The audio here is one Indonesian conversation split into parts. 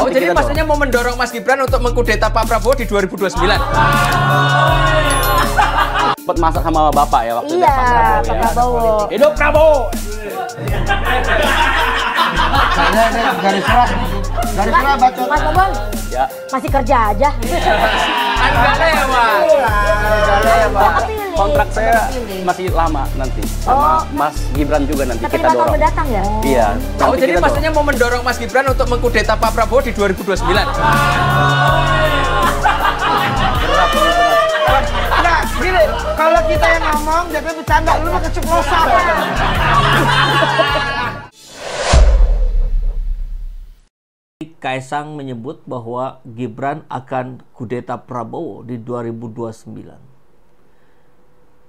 Oh, jadi maksudnya mau mendorong Mas Gibran untuk mengkudeta Pak Prabowo di 2029? Sempat masak sama Bapak ya waktu itu. Iya, Pak Prabowo. Hidup Prabowo! Garis keras baca. Mas Bobon, Ya. masih kerja aja. Kan nggak lewat. Kontrak saya masih lama nanti sama Mas Gibran juga nanti Tapi kita 5 tahun dorong. mendatang ya? Iya. Oh, nanti jadi kita maksudnya mau mendorong Mas Gibran untuk mengkudeta Pak Prabowo di 2029? Nah, gini, kalau kita yang ngomong, jadi bercanda, lu mah keceplosan. Kaisang menyebut bahwa Gibran akan kudeta Prabowo di 2029.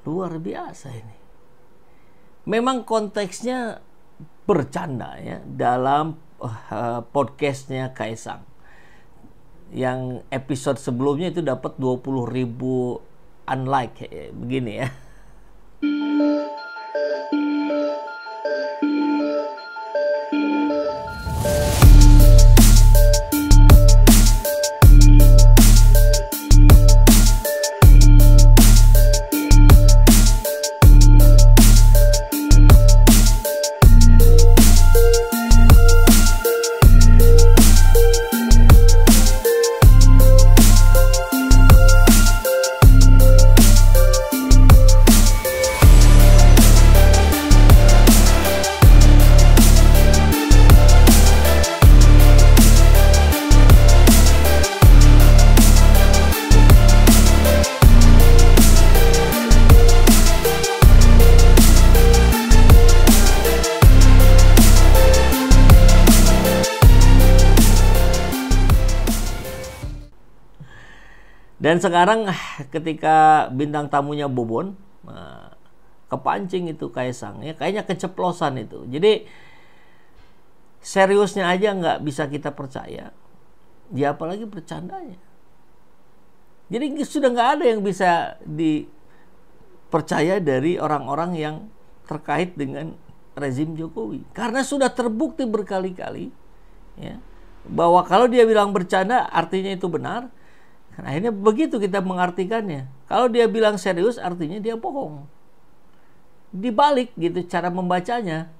Luar biasa ini. Memang konteksnya bercanda ya dalam podcastnya Kaisang. Yang episode sebelumnya itu dapat 20.000 unlike begini ya. Dan sekarang ketika bintang tamunya Bobon kepancing itu Kaisang ya, kayaknya keceplosan itu. Jadi seriusnya aja nggak bisa kita percaya, ya apalagi bercandanya. Jadi sudah nggak ada yang bisa dipercaya dari orang-orang yang terkait dengan rezim Jokowi, karena sudah terbukti berkali-kali ya, bahwa kalau dia bilang bercanda artinya itu benar. Nah, akhirnya begitu kita mengartikannya. Kalau dia bilang serius artinya dia bohong. Dibalik gitu cara membacanya.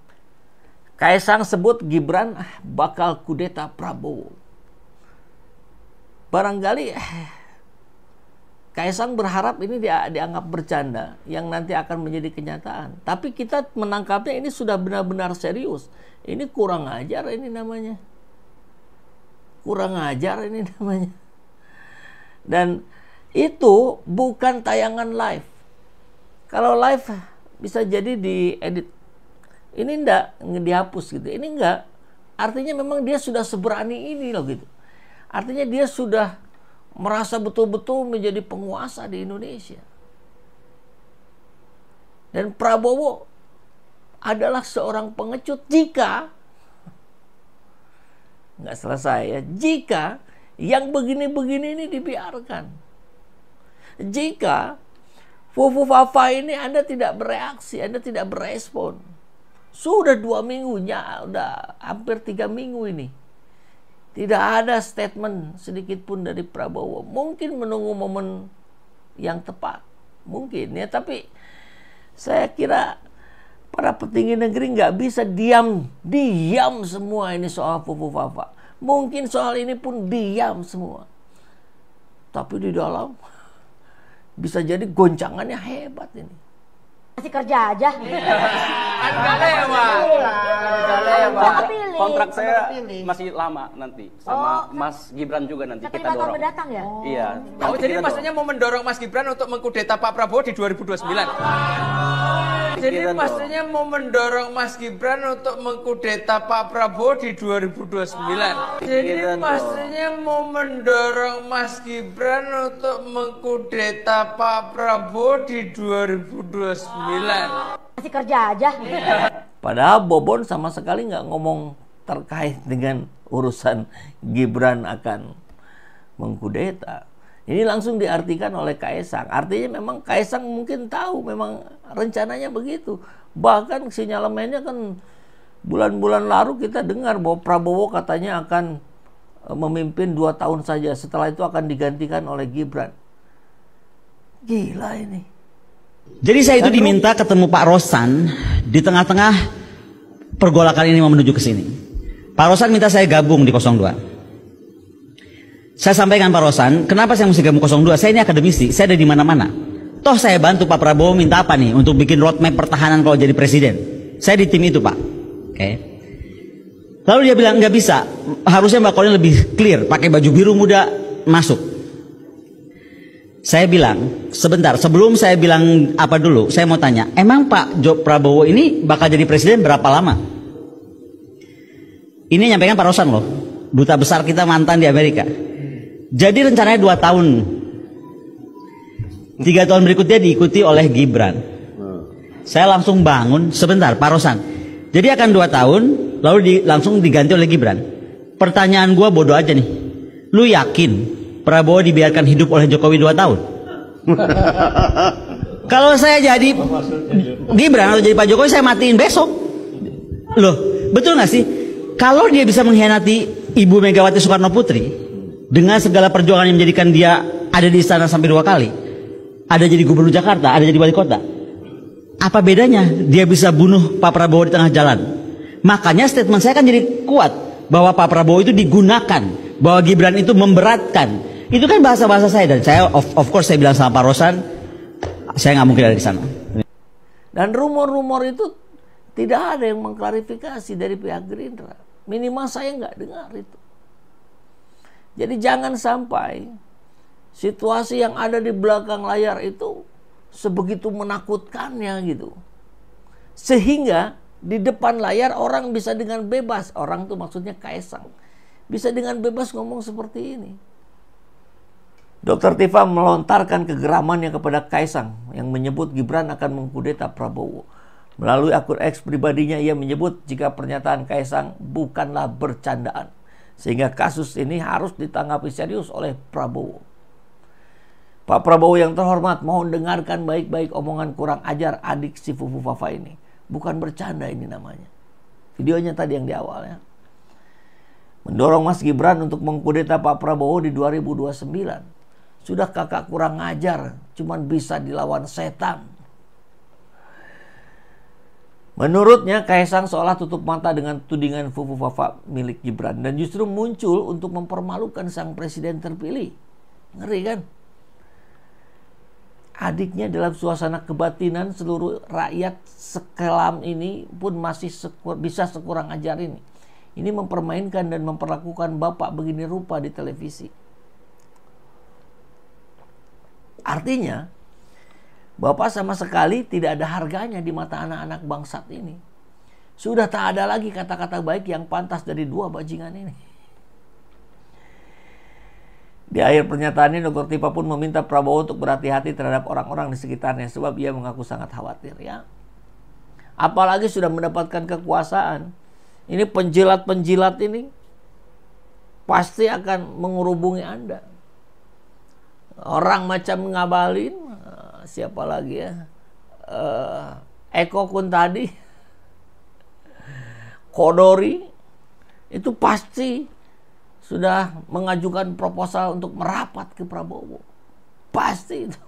Kaisang sebut Gibran bakal kudeta Prabowo. Barangkali Kaisang berharap ini dianggap bercanda yang nanti akan menjadi kenyataan. Tapi kita menangkapnya ini sudah benar-benar serius. Ini kurang ajar ini namanya. Kurang ajar ini namanya. Dan itu bukan tayangan live. Kalau live bisa jadi diedit. Ini enggak dihapus gitu. Ini enggak. Artinya memang dia sudah seberani ini loh gitu. Artinya dia sudah merasa betul-betul menjadi penguasa di Indonesia. Dan Prabowo adalah seorang pengecut jika nggak selesai ya. Jika yang begini-begini ini dibiarkan. Jika Fufu Fafa ini Anda tidak bereaksi, Anda tidak berespon. Sudah 2 minggunya, udah hampir 3 minggu ini. Tidak ada statement sedikit pun dari Prabowo. Mungkin menunggu momen yang tepat. Mungkin ya, tapi saya kira para petinggi negeri nggak bisa diam semua ini soal Fufu Fafa. Mungkin soal ini pun diam semua. Tapi di dalam bisa jadi goncangannya hebat ini. Masih kerja aja. Kan nggak lewat. Kontrak saya masih lama nanti sama Mas Gibran juga nanti Tapi kita 5 tahun dorong. mendatang ya? Iya. Oh, nanti jadi kita maksudnya mau mendorong Mas Gibran untuk mengkudeta Pak Prabowo di 2029? Jadi Kita maksudnya mau mendorong Mas Gibran untuk mengkudeta Pak Prabowo di 2029. Jadi Kita maksudnya mau mendorong Mas Gibran untuk mengkudeta Pak Prabowo di 2029. Masih kerja aja. Padahal Bobon sama sekali nggak ngomong terkait dengan urusan Gibran akan mengkudeta. Ini langsung diartikan oleh Kaisang. Artinya memang Kaisang mungkin tahu memang rencananya begitu. Bahkan sinyalemennya kan bulan-bulan lalu kita dengar bahwa Prabowo katanya akan memimpin 2 tahun saja. Setelah itu akan digantikan oleh Gibran. Gila ini. Jadi saya itu diminta ketemu Pak Rosan di tengah-tengah pergolakan ini mau menuju ke sini. Pak Rosan minta saya gabung di 02. Saya sampaikan Pak Rosan, kenapa saya mesti gabung 02? Saya ini akademisi, saya ada di mana-mana. Toh saya bantu Pak Prabowo minta apa nih untuk bikin roadmap pertahanan kalau jadi presiden. Saya di tim itu Pak. Oke. Lalu dia bilang nggak bisa, harusnya Mbak Kolin lebih clear, pakai baju biru muda masuk. Saya bilang, sebentar, sebelum saya bilang apa dulu, saya mau tanya, emang Pak Prabowo ini bakal jadi presiden berapa lama? Ini nyampaikan Pak Rosan loh, duta besar kita mantan di Amerika. Jadi rencananya 2 tahun. 3 tahun berikutnya diikuti oleh Gibran. Saya langsung bangun, sebentar Pak Rosan. Jadi akan 2 tahun, lalu langsung diganti oleh Gibran. Pertanyaan gua bodoh aja nih. Lu yakin Prabowo dibiarkan hidup oleh Jokowi 2 tahun? Kalau saya jadi Gibran atau jadi Pak Jokowi, saya matiin besok. Loh, betul gak sih? Kalau dia bisa mengkhianati Ibu Megawati Soekarno Putri dengan segala perjuangan yang menjadikan dia ada di istana sampai 2 kali, ada jadi gubernur Jakarta, ada jadi wali kota, apa bedanya dia bisa bunuh Pak Prabowo di tengah jalan? Makanya statement saya kan jadi kuat bahwa Pak Prabowo itu digunakan, bahwa Gibran itu memberatkan. Itu kan bahasa-bahasa saya, dan saya of course saya bilang sama Pak Rosan, saya nggak mungkin ada di sana. Dan rumor-rumor itu tidak ada yang mengklarifikasi dari pihak Gerindra. Minimal saya nggak dengar itu. Jadi jangan sampai situasi yang ada di belakang layar itu sebegitu menakutkannya gitu. Sehingga di depan layar orang bisa dengan bebas, orang tuh maksudnya Kaisang, bisa dengan bebas ngomong seperti ini. Dr. Tifa melontarkan kegeramannya kepada Kaisang yang menyebut Gibran akan mengkudeta Prabowo. Melalui akun X pribadinya ia menyebut jika pernyataan Kaisang bukanlah bercandaan, sehingga kasus ini harus ditanggapi serius oleh Prabowo. Pak Prabowo yang terhormat, mohon dengarkan baik-baik omongan kurang ajar adik si Fufu Fafa ini. Bukan bercanda ini namanya. Videonya tadi yang di awal ya. Mendorong Mas Gibran untuk mengkudeta Pak Prabowo di 2029. Sudah kakak kurang ajar, cuman bisa dilawan setan. Menurutnya Kaisang seolah tutup mata dengan tudingan Fufu Fafa milik Gibran dan justru muncul untuk mempermalukan sang presiden terpilih. Ngeri kan? Adiknya dalam suasana kebatinan seluruh rakyat sekelam ini pun masih bisa sekurang ajar ini. Ini mempermainkan dan memperlakukan bapak begini rupa di televisi. Artinya, bapak sama sekali tidak ada harganya di mata anak-anak bangsat ini. Sudah tak ada lagi kata-kata baik yang pantas dari 2 bajingan ini. Di akhir pernyataannya, Dr. Tifa pun meminta Prabowo untuk berhati-hati terhadap orang-orang di sekitarnya sebab ia mengaku sangat khawatir ya. Apalagi sudah mendapatkan kekuasaan. Ini penjilat-penjilat ini pasti akan menghubungi Anda. Orang macam Ngabalin, siapa lagi ya? Eko Kuntadi, Kodori, itu pasti sudah mengajukan proposal untuk merapat ke Prabowo. Pasti itu.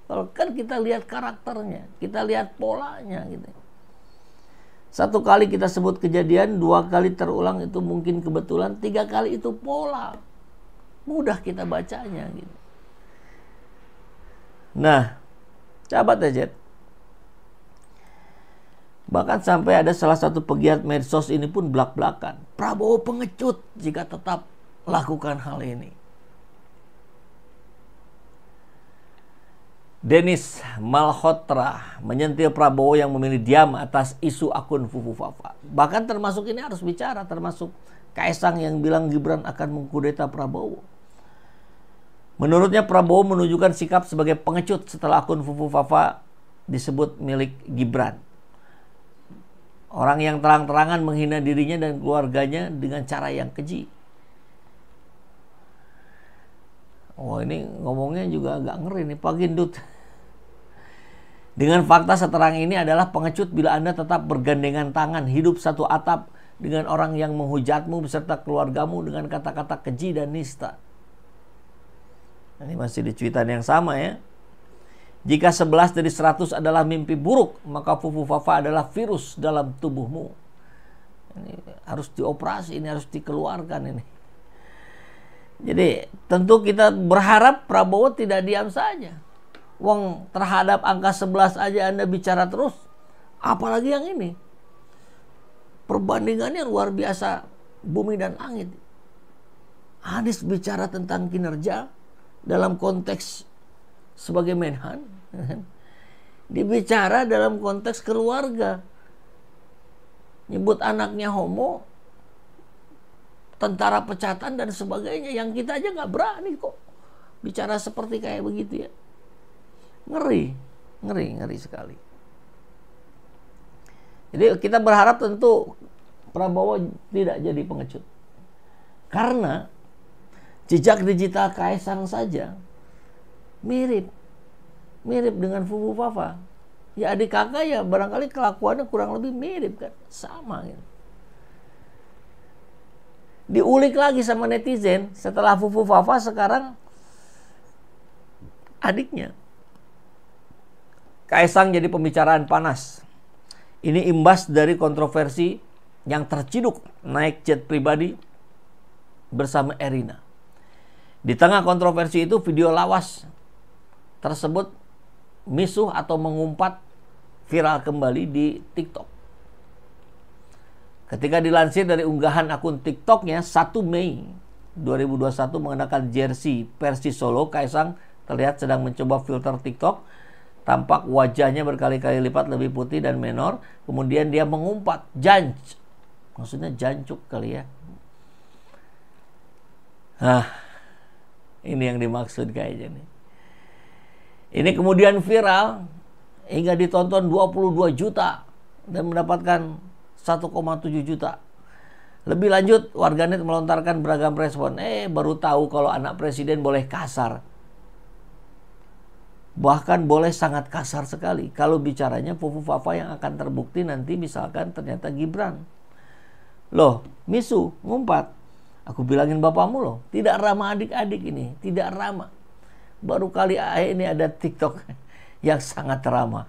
Kalau kan kita lihat karakternya, kita lihat polanya gitu. 1 kali kita sebut kejadian, 2 kali terulang itu mungkin kebetulan, 3 kali itu pola. Mudah kita bacanya gitu. Nah, sahabat Ejet, bahkan sampai ada salah satu pegiat medsos ini pun belak-belakan. Prabowo pengecut jika tetap lakukan hal ini. Denis Malhotra menyentil Prabowo yang memilih diam atas isu akun Fufu Fafa. Bahkan termasuk ini harus bicara, termasuk Kaisang yang bilang Gibran akan mengkudeta Prabowo. Menurutnya Prabowo menunjukkan sikap sebagai pengecut setelah akun Fufu Fafa disebut milik Gibran. Orang yang terang-terangan menghina dirinya dan keluarganya dengan cara yang keji. Oh, ini ngomongnya juga agak ngeri nih Pak Gendut. Dengan fakta seterang ini adalah pengecut bila Anda tetap bergandengan tangan hidup satu atap dengan orang yang menghujatmu beserta keluargamu dengan kata-kata keji dan nista. Ini masih di cuitan yang sama ya. Jika 11 dari 100 adalah mimpi buruk, maka fufu fafa adalah virus dalam tubuhmu. Ini harus dioperasi, ini harus dikeluarkan ini. Jadi tentu kita berharap Prabowo tidak diam saja. Wong terhadap angka 11 aja Anda bicara terus, apalagi yang ini. Perbandingannya luar biasa, bumi dan langit. Anies bicara tentang kinerja dalam konteks sebagai Menhan, dibicara dalam konteks keluarga, nyebut anaknya homo, tentara pecatan dan sebagainya, yang kita aja nggak berani kok bicara seperti kayak begitu ya. Ngeri sekali. Jadi kita berharap tentu Prabowo tidak jadi pengecut, karena jejak digital Kaisang saja mirip dengan Fufu Fafa. Ya adik kakak ya barangkali kelakuannya kurang lebih mirip kan, sama gitu. Diulik lagi sama netizen setelah Fufu Fafa, sekarang adiknya Kaisang jadi pembicaraan panas. Ini imbas dari kontroversi yang terciduk naik jet pribadi bersama Erina. Di tengah kontroversi itu, video lawas tersebut misuh atau mengumpat viral kembali di TikTok. Ketika dilansir dari unggahan akun TikToknya 1 Mei 2021 mengenakan jersey Persis Solo, Kaisang terlihat sedang mencoba filter TikTok. Tampak wajahnya berkali-kali lipat lebih putih dan menor. Kemudian dia mengumpat maksudnya jancuk kali ya. Ini yang dimaksud kayaknya nih. Ini kemudian viral hingga ditonton 22 juta dan mendapatkan 1,7 juta. Lebih lanjut, warganet melontarkan beragam respon. Baru tahu kalau anak presiden boleh kasar. Bahkan boleh sangat kasar sekali kalau bicaranya Fufu Fafa yang akan terbukti nanti misalkan ternyata Gibran. Loh, misu, ngumpat. Aku bilangin bapakmu loh, tidak ramah adik-adik ini, tidak ramah. Baru kali ini ada TikTok yang sangat ramah.